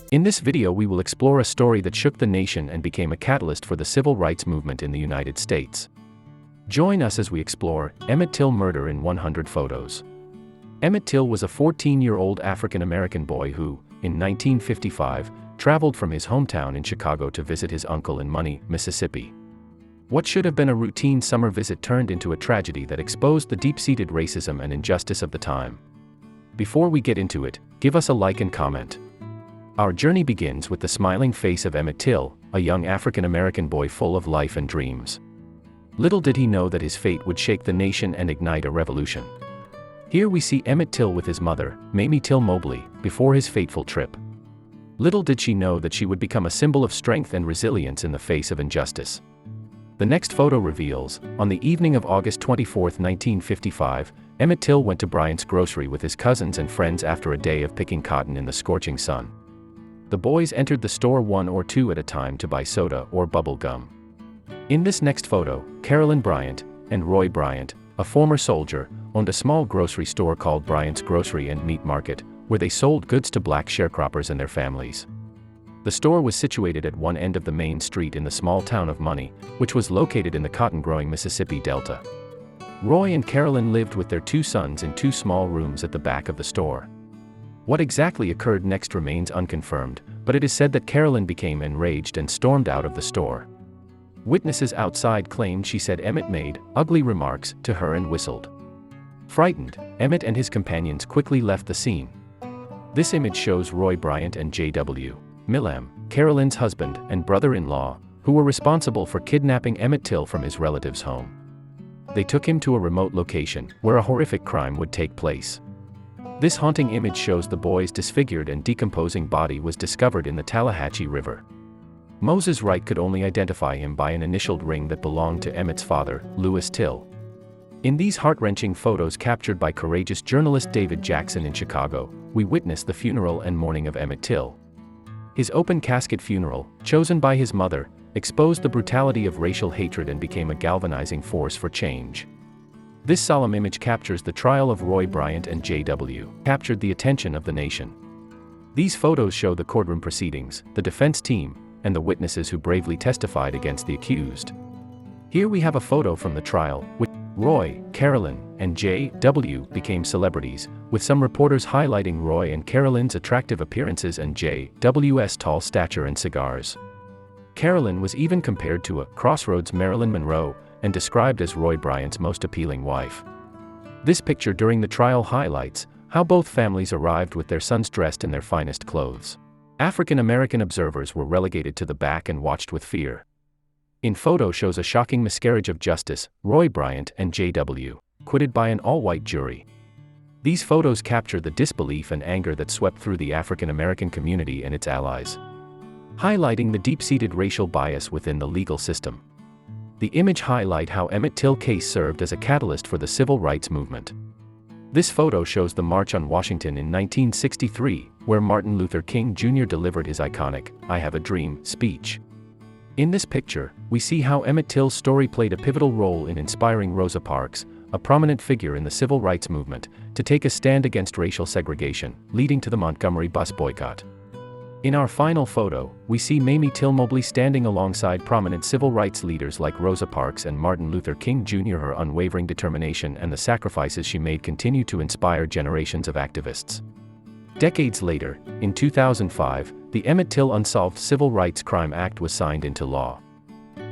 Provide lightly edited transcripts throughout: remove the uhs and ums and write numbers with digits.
In this video we will explore a story that shook the nation and became a catalyst for the civil rights movement in the United States. Join us as we explore Emmett Till murder in 100 photos. Emmett Till was a 14-year-old African-American boy who, in 1955, traveled from his hometown in Chicago to visit his uncle in Money, Mississippi. What should have been a routine summer visit turned into a tragedy that exposed the deep-seated racism and injustice of the time. Before we get into it, give us a like and comment. Our journey begins with the smiling face of Emmett Till, a young African-American boy full of life and dreams. Little did he know that his fate would shake the nation and ignite a revolution. Here we see Emmett Till with his mother, Mamie Till Mobley, before his fateful trip. Little did she know that she would become a symbol of strength and resilience in the face of injustice. The next photo reveals, on the evening of August 24, 1955, Emmett Till went to Bryant's grocery with his cousins and friends after a day of picking cotton in the scorching sun. The boys entered the store one or two at a time to buy soda or bubble gum. In this next photo, Carolyn Bryant and Roy Bryant, a former soldier, owned a small grocery store called Bryant's Grocery and Meat Market, where they sold goods to black sharecroppers and their families. The store was situated at one end of the main street in the small town of Money, which was located in the cotton-growing Mississippi Delta. Roy and Carolyn lived with their two sons in two small rooms at the back of the store. What exactly occurred next remains unconfirmed, but it is said that Carolyn became enraged and stormed out of the store. Witnesses outside claimed she said Emmett made ugly remarks to her and whistled. Frightened, Emmett and his companions quickly left the scene. This image shows Roy Bryant and J.W. Millam, Carolyn's husband and brother-in-law, who were responsible for kidnapping Emmett Till from his relative's home. They took him to a remote location, where a horrific crime would take place. This haunting image shows the boy's disfigured and decomposing body was discovered in the Tallahatchie River. Moses Wright could only identify him by an initialed ring that belonged to Emmett's father, Louis Till. In these heart-wrenching photos captured by courageous journalist David Jackson in Chicago, we witness the funeral and mourning of Emmett Till. His open casket funeral, chosen by his mother, exposed the brutality of racial hatred and became a galvanizing force for change. This solemn image captures the trial of Roy Bryant and J.W. captured the attention of the nation. These photos show the courtroom proceedings, the defense team, and the witnesses who bravely testified against the accused. Here we have a photo from the trial, which Roy, Carolyn, and J.W. became celebrities, with some reporters highlighting Roy and Carolyn's attractive appearances and J.W.'s tall stature and cigars. Carolyn was even compared to a Crossroads Marilyn Monroe, and described as Roy Bryant's most appealing wife. This picture during the trial highlights how both families arrived with their sons dressed in their finest clothes. African-American observers were relegated to the back and watched with fear. In photo shows a shocking miscarriage of justice, Roy Bryant and J.W. acquitted by an all-white jury. These photos capture the disbelief and anger that swept through the African-American community and its allies, highlighting the deep-seated racial bias within the legal system. The image highlight how Emmett Till case served as a catalyst for the civil rights movement. This photo shows the March on Washington in 1963, where Martin Luther King Jr. delivered his iconic, "I Have a Dream" speech. In this picture, we see how Emmett Till's story played a pivotal role in inspiring Rosa Parks, a prominent figure in the civil rights movement, to take a stand against racial segregation, leading to the Montgomery bus boycott. In our final photo, we see Mamie Till Mobley standing alongside prominent civil rights leaders like Rosa Parks and Martin Luther King Jr. Her unwavering determination and the sacrifices she made continue to inspire generations of activists. Decades later, in 2005, the Emmett Till Unsolved Civil Rights Crime Act was signed into law.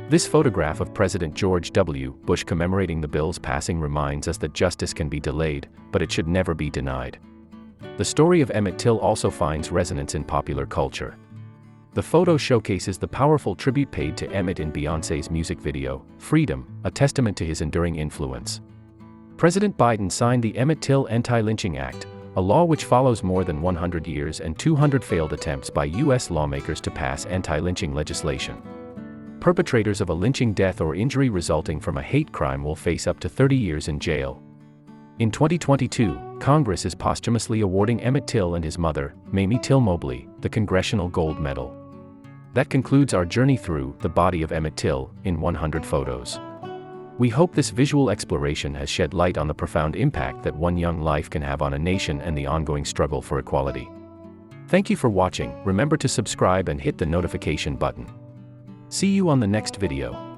This photograph of President George W. Bush commemorating the bill's passing reminds us that justice can be delayed, but it should never be denied. The story of Emmett Till also finds resonance in popular culture. The photo showcases the powerful tribute paid to Emmett in Beyoncé's music video, Freedom, a testament to his enduring influence. President Biden signed the Emmett Till Anti-Lynching Act, a law which follows more than 100 years and 200 failed attempts by U.S. lawmakers to pass anti-lynching legislation. Perpetrators of a lynching death or injury resulting from a hate crime will face up to 30 years in jail. In 2022, Congress is posthumously awarding Emmett Till and his mother, Mamie Till Mobley, the Congressional Gold Medal. That concludes our journey through the body of Emmett Till in 100 photos. We hope this visual exploration has shed light on the profound impact that one young life can have on a nation and the ongoing struggle for equality. Thank you for watching. Remember to subscribe and hit the notification button. See you on the next video.